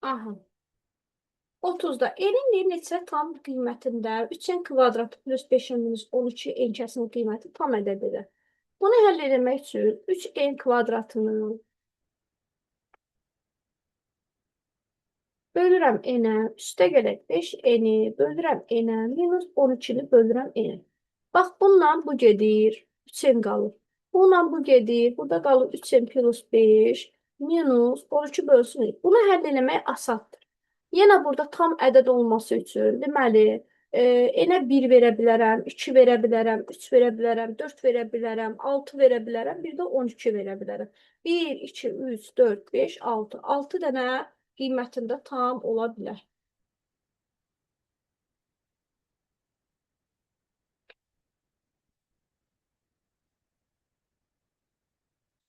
Aha. 30'da n'in neçə tam qiymətində 3n kvadratı plus 5n minus 12 n kəsinin qiyməti tam ədədidir. Bunu həll etmək üçün 3n kvadratını bölürəm n-ə, üstə gələk 5n-i bölürəm n-ə, minus 12-ni bölürəm n-ə. Bax, bununla bu gedir, 3n qalır. Bununla bu gedir, burada qalır 3n plus 5, minus 12 bölsün. Bunu həll eləmək asaddır. Yenə burada tam ədəd olması üçün, deməli, n-ə 1 verə bilərəm, 2 verə bilərəm, 3 verə bilərəm, 4 verə bilərəm, 6 verə bilərəm, bir də 12 verə bilərəm. 1, 2, 3, 4, 5, 6. 6 dənə qiymətində tam ola bilər.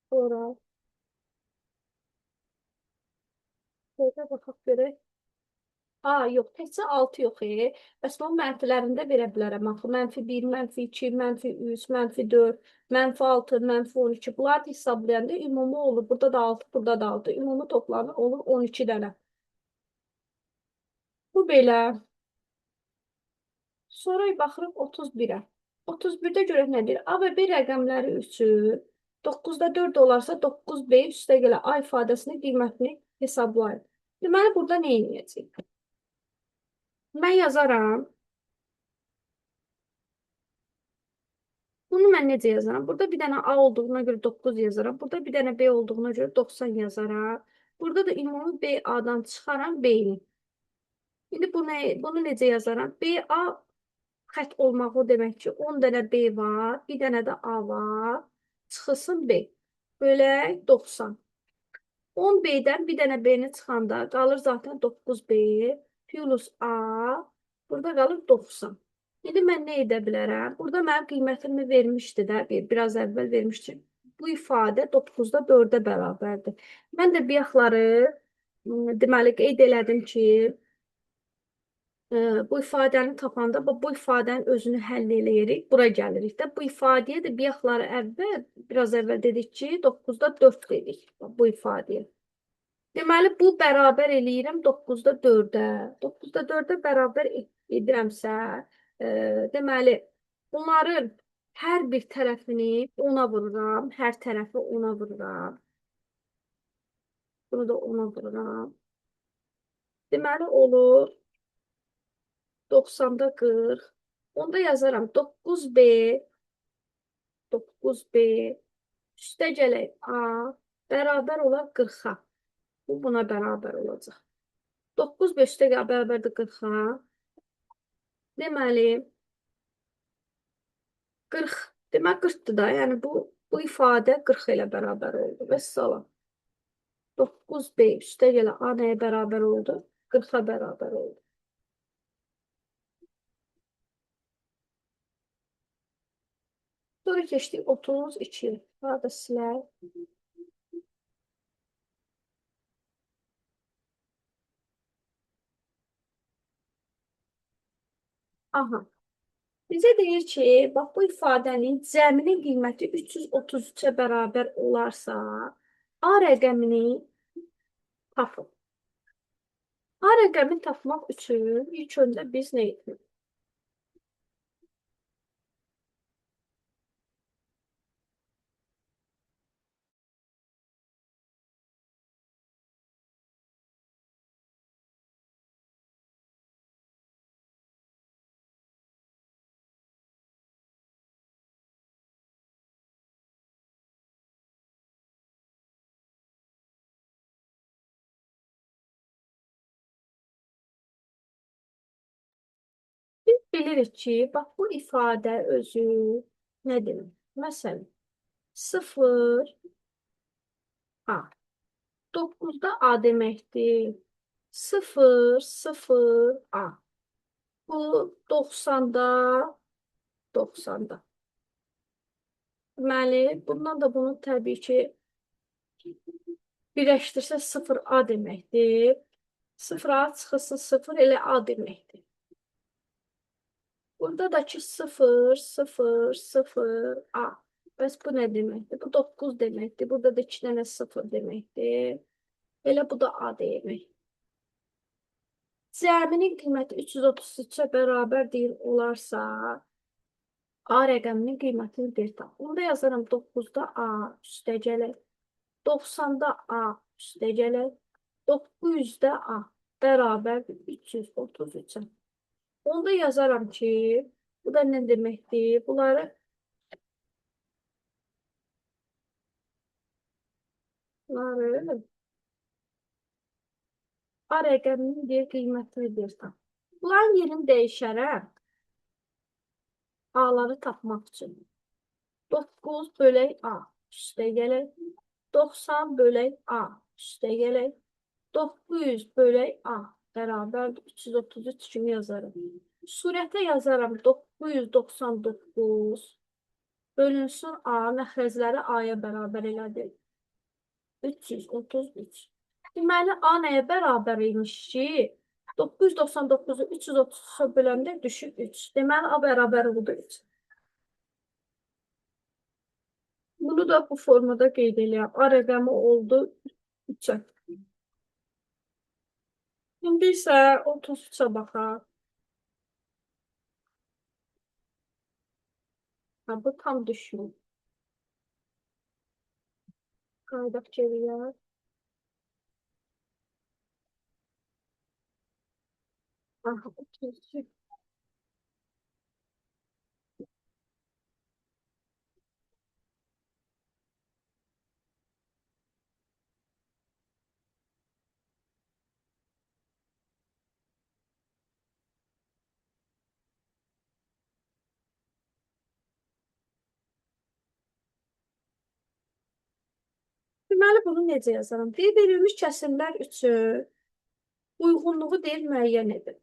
Sonra burada baxaq görək. Yox, təkcə 6 yox. Bəs bunun mənfilərində verə bilərəm. Axı, -1, -2, -3, -4, -6, -12. Bunlar da hesablayanda ümumi olur. Burada da 6, burada da 6. Ümumi toplamı olur 12 dənə. Bu belə. Sonra baxırıq 31-ə. 31-də görək nədir? A və B rəqəmləri üçün 9-da 4 olarsa 9B üstə gələ A ifadəsinin qiymətini hesablayın. Deməli, burada nə edəcəyik? Mən yazaram. Bunu mən necə yazaram? Burada bir dənə A olduğuna görə 9 yazaram. Burada bir dənə B olduğuna görə 90 yazaram. Burada da ümumi B-A-dan çıxaram B-ni. İndi bunu necə yazaram? B-A xət olmaq o demək ki, 10 dənə B var, bir dənə də A var. Çıxılsın B. Bölək 90. 10 B-dən bir dənə B-ni çıxanda qalır zaten 9B plus A. Burada qalır 90. İndi mən nə edə bilərəm? Burada mənim qiymətimi vermişdi də, biraz əvvəl vermişdi. Bu ifadə 9-da 4-ə bərabərdir. Mən də bir deməli, qeyd elədim ki, bu ifadəni tapanda bu ifadənin özünü həll eləyirik. Bura gəlirik də. Bu ifadəyə də bir biraz əvvl dedik ki, 9-da 4 dedik bu ifadəyə. Deməli, bu bərabər eləyirəm 9-da 4-ə. 9-da 4-ə bərabər edirəmsə, deməli, bunların hər bir tərəfini 10-a vururam. Hər tərəfi 10-a vururam. Bunu da 10-a vururam. Deməli, olur 90-da 40. Onda yazaram 9B üstə gələk A bərabər olar 40-a. Bu buna bərabər olacaq. 9B üstə bərabərdir 40-a. Deməli 40. Demək 40-dır da. Yəni bu ifadə 40 ilə bərabər oldu. Vəssalam. 9B üstə gələ A nəyə bərabər oldu? 40-a bərabər oldu. Sonra keçdik 32. Burada silək. Aha. Bizə deyir ki, bax bu ifadənin cəminin qiyməti 333-ə bərabər olarsa, A rəqəmini tapın. A rəqəmini tapmaq üçün ilk öncə biz nə etməliyik? Biz bilirik ki, bax bu ifadə özü nə demək? Məsələn, 0 A. 9-da A deməkdir. 0, 0 A. Bu 90-da 90-da. Deməli, bundan da bunu təbii ki, birləşdirsə 0 A deməkdir. 0 A çıxılsın 0 elə A deməkdir. Burada da ki 0, 0, 0 A. Bəs bu nə deməkdir? Bu 9 deməkdir. Burada da 2 dənə 0 deməkdir. Elə bu da A demək. Cəminin qiyməti 333-ə bərabər deyil olarsa, A rəqəminin qiymətini bir tap. Onda yazaram 9-da A üstəgələk, 90-da A üstəgələk, 900-də A bərabərdir 333-ə. Onda yazaram ki, bu da nə deməkdir? Bunları A rəqəminin bir qiymətini bir tap. Bunların yerini dəyişərəm A-ları tapmaq üçün. 9 bölək A üstəgələk, 90 bölək A üstəgələk, 900 bölək A bərabərdir 333 kimi yazarım. Surətə yazaram 999 bölünsün A, məxrəcləri A-ya bərabər elədir. 333. Deməli, A nəyə bərabər imiş ki? 999-u 333-ə böləndə düşür 3. Deməli, A bərabər oldu 3. Bunu da bu formada qeyd edəyəm. A rəqəmi oldu 3-ə. İndi isə 33-ə baxaq. Ha, bu tam düşmür. Qaydaq geriyə. Aha, 33. Deməli, bunu necə yazaram? Bir verilmiş kəsimlər üçün uyğunluğu deyil müəyyən edin.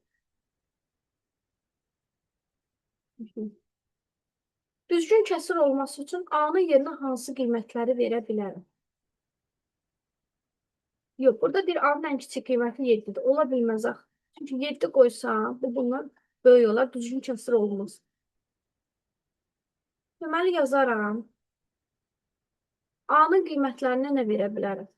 Düzgün kəsir olması üçün A-nın yerinə hansı qiymətləri verə bilərəm? Yox, burada bir A-nın ən kiçik qiyməti 7-dir. Ola bilməz axı. Çünki 7 qoysam, bu bundan böyük olar, düzgün kəsir olmaz. Deməli, yazaram. A-nın qiymətlərini nə verə bilərəm?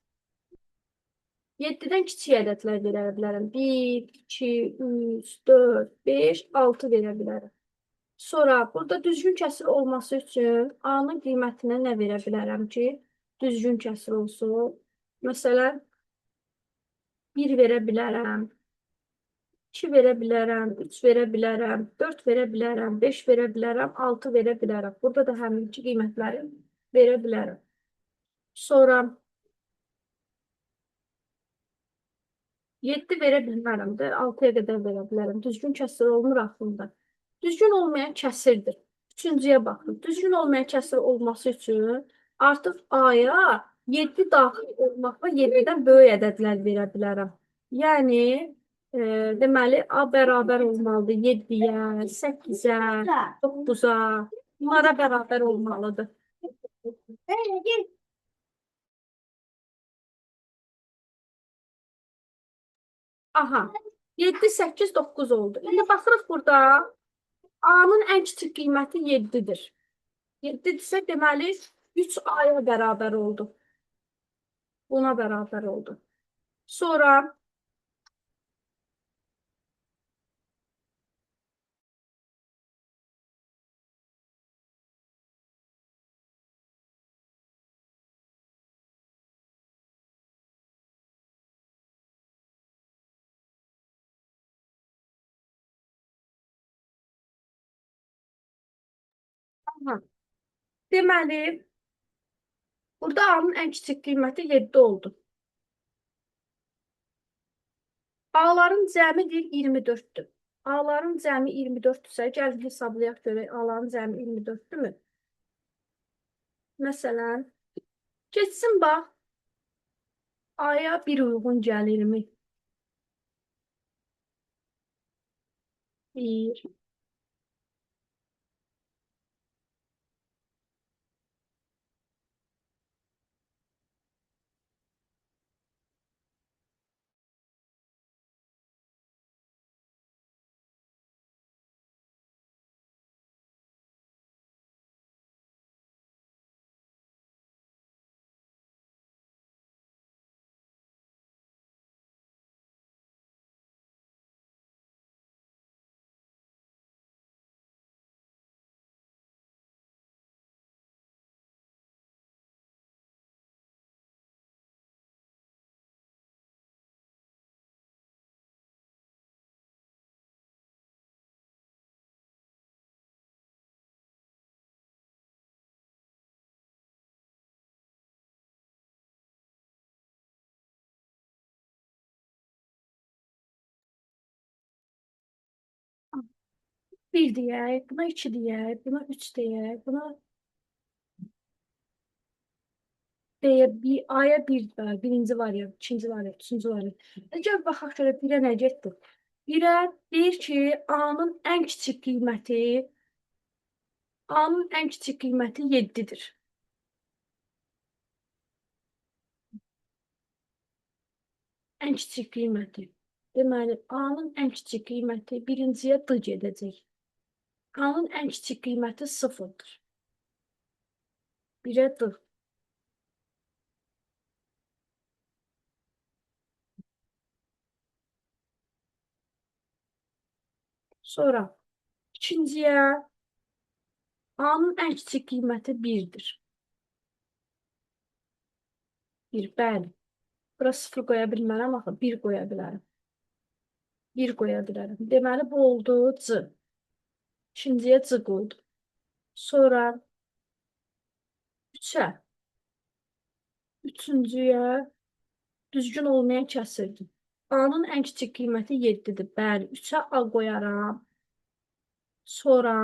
7-dən kiçik ədədlər verə bilərəm. 1, 2, 3, 4, 5, 6 verə bilərəm. Sonra burada düzgün kəsir olması üçün A-nın qiymətinə nə verə bilərəm ki, düzgün kəsir olsun? Məsələn, 1 verə bilərəm, 2 verə bilərəm, 3 verə bilərəm, 4 verə bilərəm, 5 verə bilərəm, 6 verə bilərəm. Burada da həmin iki qiymətləri verə bilərəm. Sonra 7 verə bilmərəm də, 6-ya qədər verə bilərəm. Düzgün kəsir olmur axında. Düzgün olmayan kəsirdir. Üçüncüyə baxın. Düzgün olmayan kəsir olması üçün artıq A-ya 7 daxil olmaqla 7-dən böyük ədədlər verə bilərəm. Yəni, deməli, A bərabər olmalıdır 7-yə, 8-ə, 9-a. Bunlara bərabər olmalıdır. Aha, 7, 8, 9 oldu. İndi baxırıq burada A-nın ən kiçik qiyməti 7-dir. 7-dirsə, deməli, 3 A-ya bərabər oldu. Buna bərabər oldu. Sonra aha, deməli, burada A-nın ən kiçik qiyməti 7 oldu. A-ların cəmi deyir 24-dür. A-ların cəmi 24-dürsə, gəlin hesablayaq görək, A-ların cəmi 24-dürmü? Məsələn, keçsin bax, A-ya bir uyğun gəlirmi? 1, 1 deyək, buna 2 deyək, buna 3 deyək, buna B'yə, A'ya 1 var, birinci variant, ikinci variant, üçüncü variant. Əgər baxaq görə 1-ə nə getdi? 1-ə deyir ki, A'nın ən kiçik qiyməti 7-dir. Ən kiçik qiyməti. Deməli, A'nın ən kiçik qiyməti birinciyə D gedəcək. A'nın ən kiçik qiyməti 0-dır. 1-ə D. Sonra ikinciyə A'nın ən kiçik qiyməti 1-dir. 1, bəli. Bura 0 qoya bilmərəm, axı 1 qoya bilərəm. 1 qoya bilərəm. Deməli, bu oldu C. İkinciyə C qoydum. Sonra 3-ə. Üçüncüyə düzgün olmayan kəsirdim. A'nın ən kiçik qiyməti 7-dir. Bəli, 3-ə A qoyaram. Sonra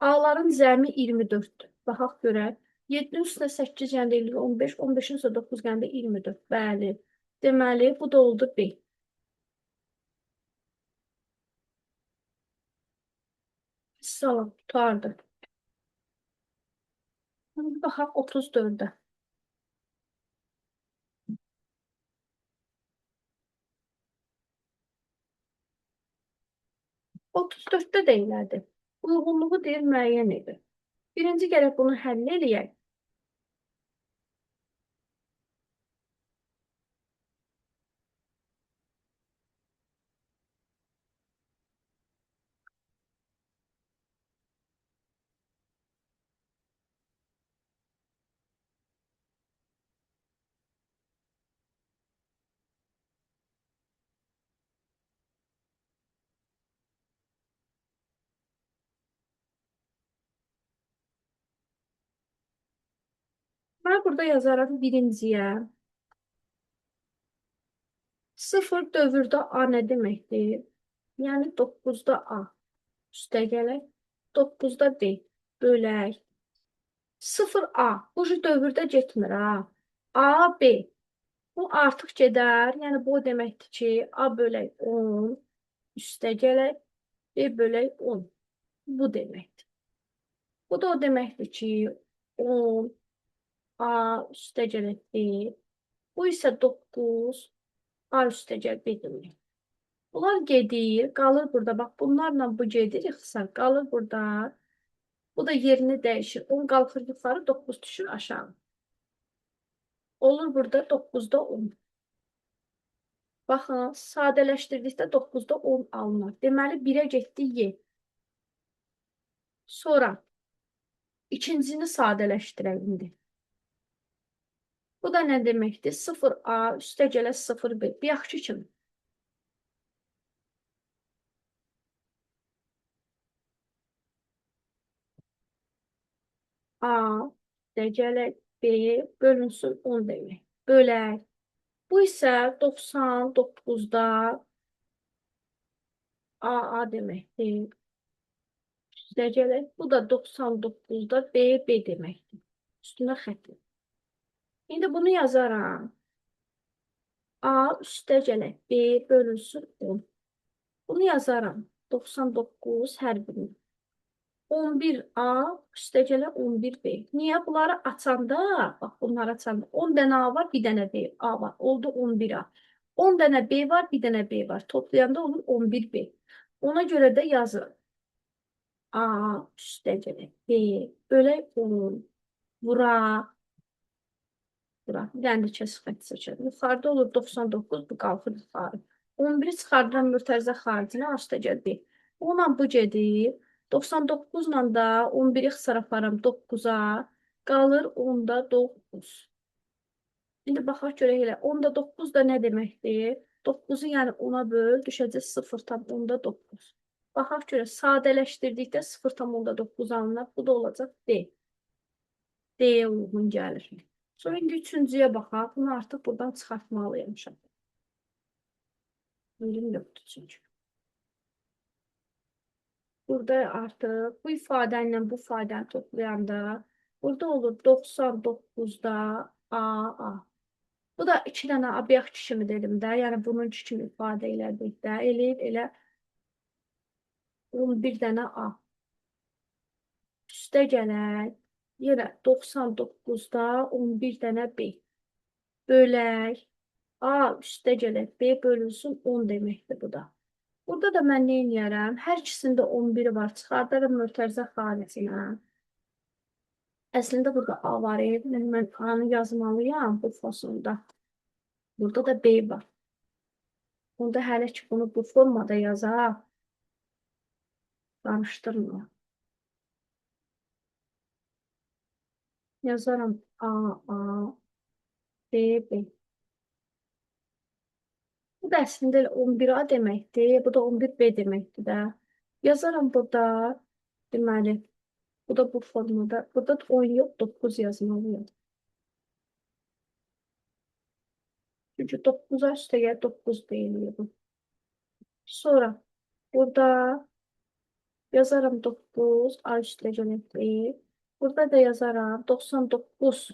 A'ların cəmi 24-dür. Baxaq görək. 7-nin üstünə 8 gəndə 15, 15-in üstünə 9 gəndə 24. Bəli. Deməli, bu da oldu B. Salam, tutardı. Baxaq 34-də. 34-də də elədi. Uyğunluğu deyir, müəyyən edir. Birinci gərək bunu həll eləyək. Mən burada yazarım birinciyə. 0 dövrdə A nə deməkdir? Yəni 9-da A. Üstə gələk. 9-da B. Bölək. 0A. Bu dövrdə getmir ha. A, B. Bu artıq gedər. Yəni bu deməkdir ki, A bölək 10. Üstə gələk. B bölək 10. Bu deməkdir. Bu da o deməkdir ki, 10 A üstə gələk B. Bu isə 9 A üstə gəl B demək. Bunlar gedir, qalır burada. Bax, bunlarla bu gedir, ixtisar. Qalır burada. Bu da yerini dəyişir. 10 qalxır yuxarı, 9 düşür aşağı. Olur burada 9-da 10. Baxın, sadələşdirdikdə 9-da 10 alınır. Deməli, 1-ə getdi Y. Sonra ikincisini sadələşdirək indi. Bu da nə deməkdir? 0A üstə gələ 0B. Bir yaxşı kimi. A üstə gələ B bölünsün 10 demək. Bölək. Bu isə 99-da AA deməkdir. Üstə gələk. Bu da 99-da B deməkdir. Üstünə xəttir. İndi bunu yazaram. A üstə gələk. B bölünsün 10. Bunu yazaram. 99 hər birini. 11A üstə gələ 11B. Niyə? Bunları açanda, bax bunları açanda 10 dənə A var, bir dənə B A var. Oldu 11A. 10 dənə B var, bir dənə B var. Toplayanda olur 11B. Ona görə də yazırım. A üstə gələ B bölək 10. Bura. Bura. Bir dənə də kəsr xətti seçelim. Yuxarıda olur 99, bu qalxır yuxarı. 11-i çıxardıram mütərizə xaricinə, A üstə gələ B. Onunla bu gedir. 99-la da 11-i ixtisar aparam 9-a. Qalır 10-da 9. İndi baxaq görək elə. 10-da 9 da nə deməkdir? 9-u yəni 10-a böl, düşəcək 0,9. Baxaq görək, sadələşdirdikdə 0,9 alınır. Bu da olacaq D. D-yə uyğun gəlir. Sonra indi üçüncüyə baxaq. Bunu artıq buradan çıxartmalıyım. Bilim yoxdur çünki. Burada artıq bu ifadə ilə bu ifadəni toplayanda burada olur 99-da A. Bu da iki dənə obyekt kimi dedim də. Yəni bunun kimi ifadə elədik də. Eləyib elə 11 dənə A. Üstə gələk. Yenə 99-da 11 dənə B. Bölək. A üstə gələk. B bölünsün 10 deməkdir bu da. Burada da mən nə edərəm? Hər ikisində 11 var. Çıxardarım mötərizə xaricinə. Əslində burada A var. Mən A-nı yazmalıyam bu fasonda. Burada da B var. Onda hələ ki bunu bu formada yazaq. Qarışdırma. Yazaram A, B, B. Bu da əslində 11A deməkdir. Bu da 11B deməkdir də. Yazaram burada. Deməli, bu da bu formada. Burada 10 yox, 9 yazmalıyam. Çünki 9-a üstə gəl 9 deyilir. Sonra burada yazaram 9, A üstə gələk. Burada da yazaram 99.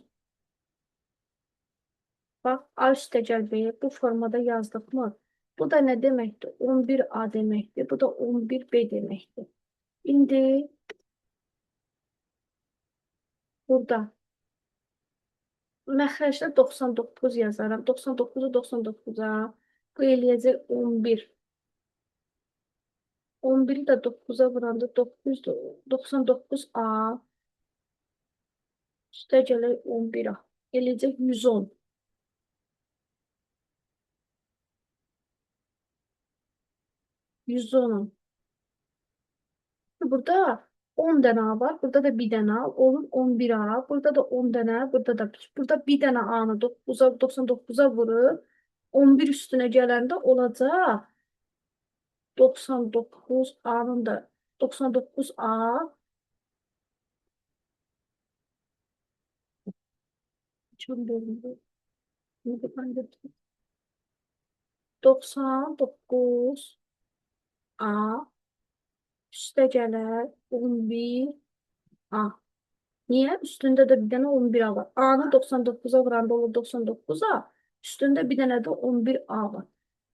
Bax, A üstə gəl B. Bu formada yazdık mı? Bu da nə deməkdir? 11A deməkdir. Bu da 11B deməkdir. İndi burada məxrəcdə 99 yazaram. 99-u 99-a. Bu eləyəcək 11. 11-i də 9-a vuranda 99A. Üstə gələk 11A. Eləyəcək 110. 110. Burada 10 dənə A var. Burada da bir dənə A. Olur 11A. Burada da 10 dənə. Burada da burada bir dənə A-nı 9-a 99-a vurur. 11 üstünə gələndə olacaq 99 A-nın da 99A 99 A üstə gələr 11 A. Niyə? Üstündə də bir dənə 11 A var. A-nı 99-a vuranda olur 99A. Üstündə bir dənə də 11A var.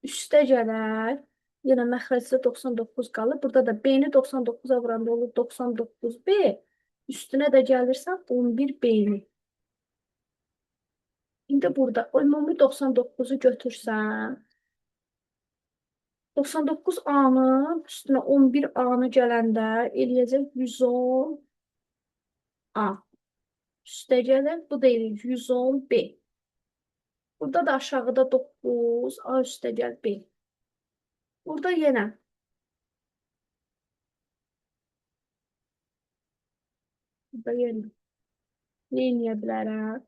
Üstə gələr. Yenə məxrəcdə 99 qalır. Burada da B-ni 99-a vuranda olur 99B. Üstünə də gəlirsən 11B-ni. İndi burada ümumi 99-u götürsən. 99A-nın üstünə 11A-nı gələndə eləyəcək 110A. Üstə gəlir. Bu da eləyir 110B. Burada da aşağıda 9. A üstə gəl B. Burada yenə. Burada yenə. Nə eləyə bilərəm?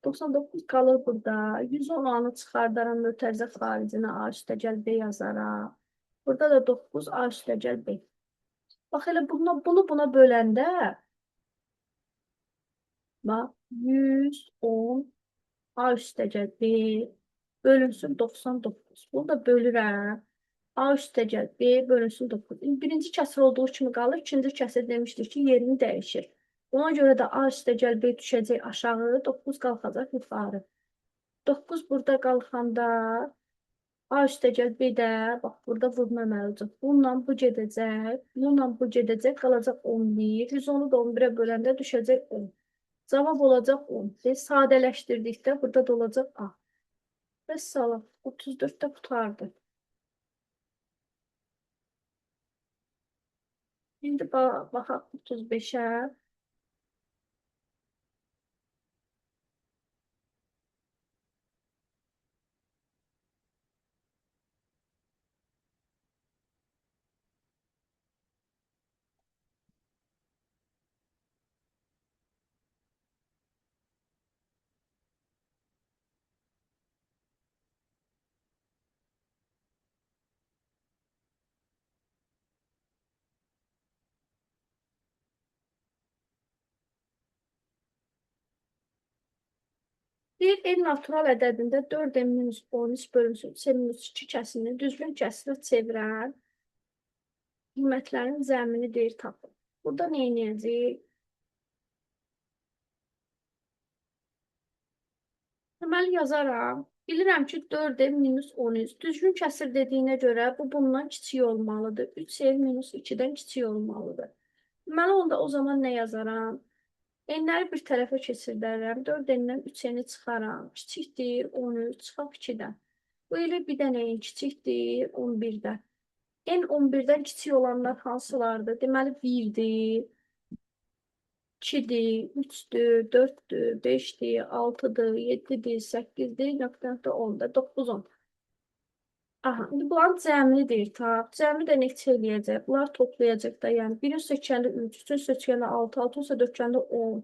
99 qalır burada. 110 A-nı çıxardaram. Mötərizə xaricinə A üstə gəl B yazaram. Burada da 9 A üstə gəl B. Bax elə bunu buna böləndə bax 110 A üstə gəl B bölünsün 99. Bunu da bölürəm. A üstə gəl B bölünsün 9. Birinci kəsir olduğu kimi qalır. İkinci kəsir demişdik ki, yerini dəyişir. Ona görə də A üstə gəl B düşəcək aşağı, 9 qalxacaq yuxarı. 9 burada qalxanda A üstə gəl B də, bax, burada vurmaməli olacaq. Bununla bu gedəcək, bununla bu gedəcək, qalacaq 11. 110-u da 11-ə böləndə düşəcək 10. Cavab olacaq 10. Sadələşdirdikdə burada da olacaq A. Və salam, 34-də qutardı. İndi baxaq 35-ə. Bir el natural ədədində 4n-13 bölünsün c-2 kəsirini düzgün kəsirə çevirən qiymətlərin zəmini deyir tapın. Burada nə edəcəyik? Deməli yazaram. Bilirəm ki 4 minus 13. Düzgün kəsir dediyinə görə bu bundan kiçik olmalıdır. 3 minus 2-dən kiçik olmalıdır. Deməli onda o zaman nə yazaram? N'ləri bir tərəfə keçirdərəm. 4N'dən 3N'i çıxaram. Kiçikdir 13, çıxaq 2-dən. Bu elə bir dənəyin kiçikdir 11-dən. N 11-dən kiçik olanlar hansılardır? Deməli 1-dir, 2-dir, 3-dür, 4-dür, 5-dir, 6-dır, 7-dir, 8-dir, nöqtə 10-da, 9, 10. Aha, indi bunların cəmlidir, ta. Cəmli də neçə eləyəcək? Bunlar toplayacaq da, yəni 1-in sökəndə 3, 3-ün sökəndə 6, 6-ın sökəndə 10,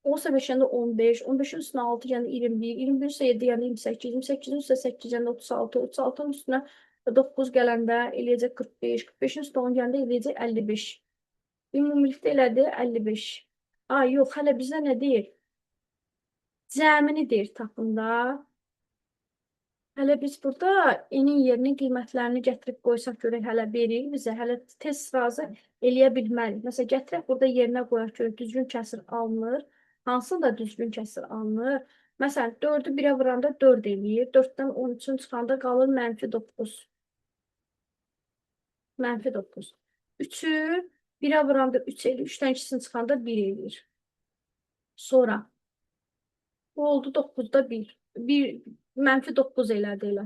10 sökəndə 15, 15-in üstünə 6 yəni 21, 21 üstə 7 yəni 28, 28-in üstə 8 yəni 36, 36-nın üstünə 9 gələndə eləyəcək 45, 45-in üstə 10 gələndə eləyəcək 55. Ümumilikdə elədi 55. Ay, yox, hələ bizə nə deyir? Cəmini deyir tapında. Hələ biz burada enin yerinin qiymətlərini gətirib qoysaq görək hələ verir bizə. Hələ test razı eləyə bilmərik. Məsələn, gətirək burada yerinə qoyaq görək düzgün kəsir alınır. Hansı da düzgün kəsir alınır? Məsələn, 4-ü 1-ə vuranda 4 eləyir. 4-dən 13-ün çıxanda qalır -9. -9. 3-ü 1-ə vuranda 3 eləyir. 3-dən 2-sini çıxanda 1 eləyir. Sonra bu oldu 9-da 1. 9 elədi elə.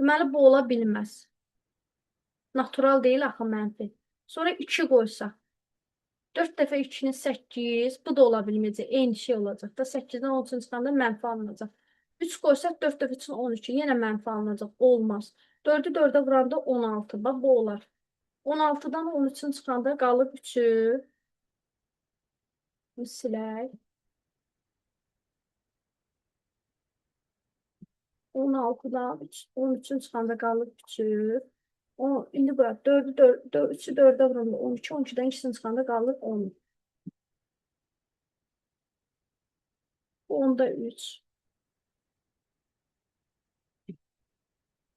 Deməli, bu ola bilməz. Natural deyil axı mənfi. Sonra 2 qoysaq. 4 dəfə 2-ni 8, bu da ola bilməyəcək. Eyni şey olacaq da 8-dən 13 çıxanda mənfi alınacaq. 3 qoysaq 4 dəfə üçün 12, yenə mənfi alınacaq. Olmaz. 4-ü 4-ə vuranda 16. Bax, bu olar. 16-dan 13-ün çıxanda qalıb 3-ü. Silək. 16-dan 13-ün çıxanda qalıb 3-ü. İndi bura 4-ü 3-ü 4-ə vuranda 12, 12-dən 2-sini çıxanda qalır 10. Bu 10-da 3.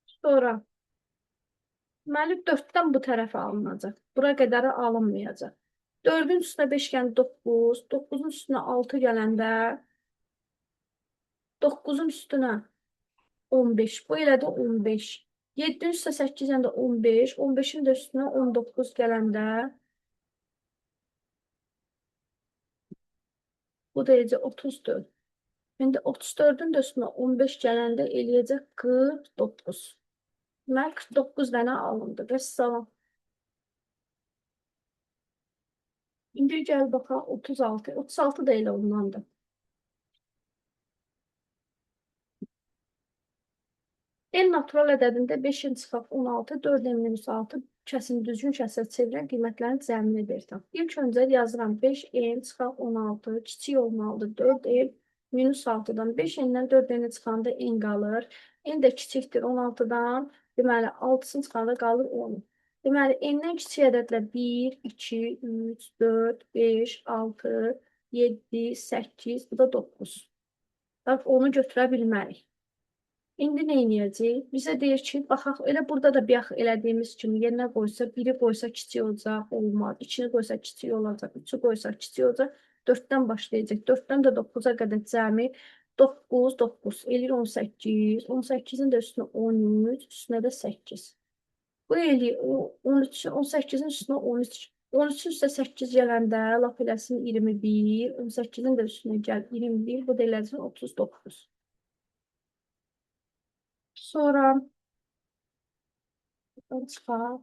Sonra deməli 4-dən bu tərəfə alınacaq. Bura qədəri alınmayacaq. 4-ün üstünə 5 gəlir 9, 9-un üstünə 6 gələndə 9-un üstünə 15. Bu elədi 15. 7-nin üstə 8 gələndə 15, 15-in də üstünə 19 gələndə bu da eləyəcək 34. İndi 34-ün də üstünə 15 gələndə eləyəcək 49. Deməli 49 dənə alındı. Vəssalam. İndi gəl baxaq 36. 36 da elə ondandır. En natural ədədində 5-in çıxaq 16, 4-in minus 6 kəsini düzgün kəsirə çevirən qiymətlərin cəmini verir. İlk öncə yazıram 5n çıxaq 16 kiçik olmalıdır. 4n minus 6-dan 5n'dən 4n çıxanda n qalır. N də kiçikdir 16-dan. Deməli 6-sını çıxanda qalır 10. Deməli n-dən kiçik ədədlə 1, 2, 3, 4, 5, 6, 7, 8, bu da 9. Bax, onu götürə bilmərik. İndi nə edəcəyik? Bizə deyir ki, baxaq, elə burada da bir elədiyimiz kimi yerinə qoysa, 1-i qoysa kiçik olacaq, olmaz. 2-ni qoysa kiçik olacaq, 3-ü qoysa kiçik olacaq. 4-dən başlayacaq. 4-dən də 9-a qədər cəmi 9, 9, eləyir 18. 18-in də üstünə 13, üstünə də 8. Bu eləyir 13, 18-in üstünə 13. 13-ün üstə 8 gələndə lap eləsin 21, 18-in də üstünə gəl 21, bu da eləsin 39. Sonra çıxar.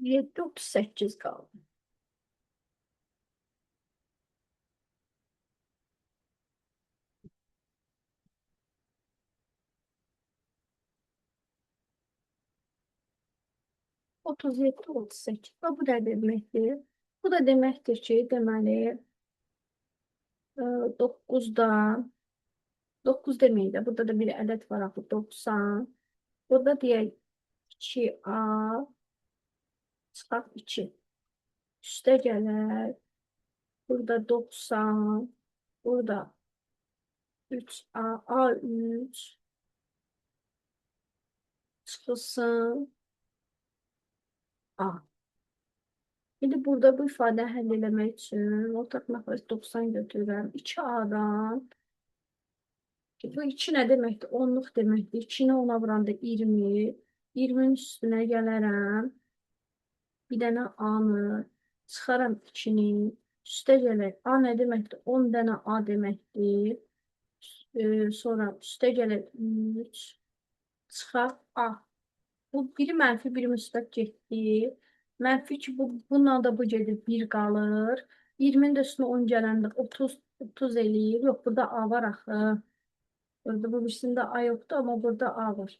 7, 38 qaldı. 37, 38. Bu da deməkdir. Bu da deməkdir ki, deməli 9-dan 9 deməyək də, burada da bir ədəd var axı 90. Burada deyək 2A Çıxaq 2. Üstə gələr. Burada 90. Burada 3A. A3 çıxılsın. A. İndi burada bu ifadə həll eləmək üçün ortaq məxrəc 90 götürürəm. 2A-dan. Bu 2 nə deməkdir? 10-luq deməkdir. 2-ni 10-a vuranda 20. 20-nin üstünə gələrəm. Bir dənə A-nı çıxaram 2-ni. Üstə gələr. A nə deməkdir? 10 dənə A deməkdir. Sonra üstə gələr 3. Çıxar A. Bu biri mənfi, biri müsbət getdi. Mənfi ki, bununla da bu gedir 1 qalır. 20-nin də üstünə 10 gələndə 30 eləyir. Yox, burada A var axı. Burada bu birisində A yoxdur, amma burada A var.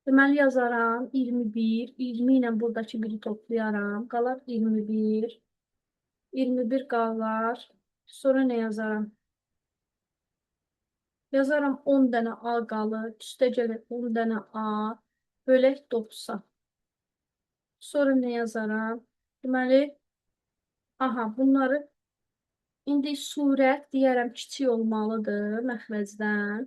Deməli yazaram 21. 20 ilə buradakı biri toplayaram. Qalar 21. 21 qalar. Sonra nə yazaram? Yazaram 10 dənə A qalır. Üstə gəlir 10 dənə A. Bölək 90. Sonra nə yazaram? Deməli, aha, bunları indi surət deyərəm kiçik olmalıdır məxrəcdən.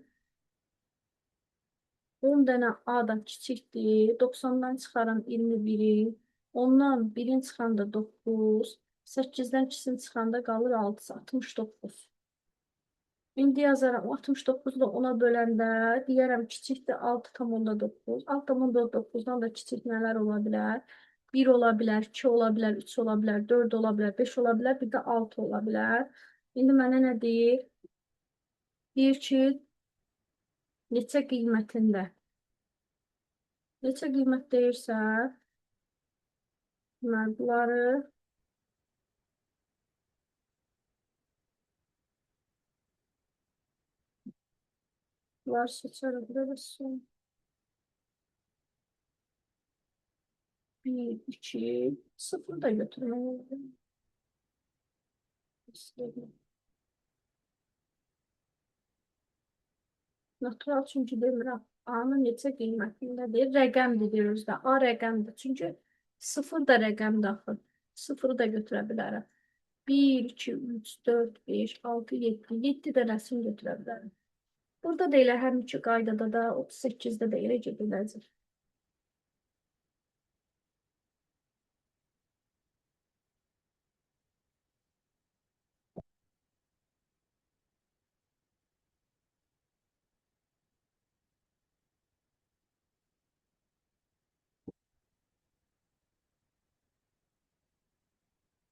10 dənə A-dan kiçikdir. 90-dan çıxaram 21-i. Ondan 1-in çıxanda 9. 8-dən 2-sin çıxanda qalır 6. 69. İndi yazaram 69-da 10-a böləndə deyərəm kiçikdir 6,9. 6,9-dan da kiçik nələr ola bilər? 1 ola bilər, 2 ola bilər, 3 ola bilər, 4 ola bilər, 5 ola bilər, bir də 6 ola bilər. İndi mənə nə deyir? Deyir ki, neçə qiymətində? Neçə qiymət deyirsə, mən bunları seçərəm. Burada son 1, 2, 0 da götürməliyim. Natural çünki demirəm. A-nın neçə qiymətindədir? Rəqəmdir deyiruz da. A rəqəmdir. Çünki 0 da rəqəmdir axı. 0-ı da götürə bilərəm. 1, 2, 3, 4, 5, 6, 7. 7 də rəsm götürə bilərəm. Burada da elə həmişə qaydada da 38-də də elə gediləcək.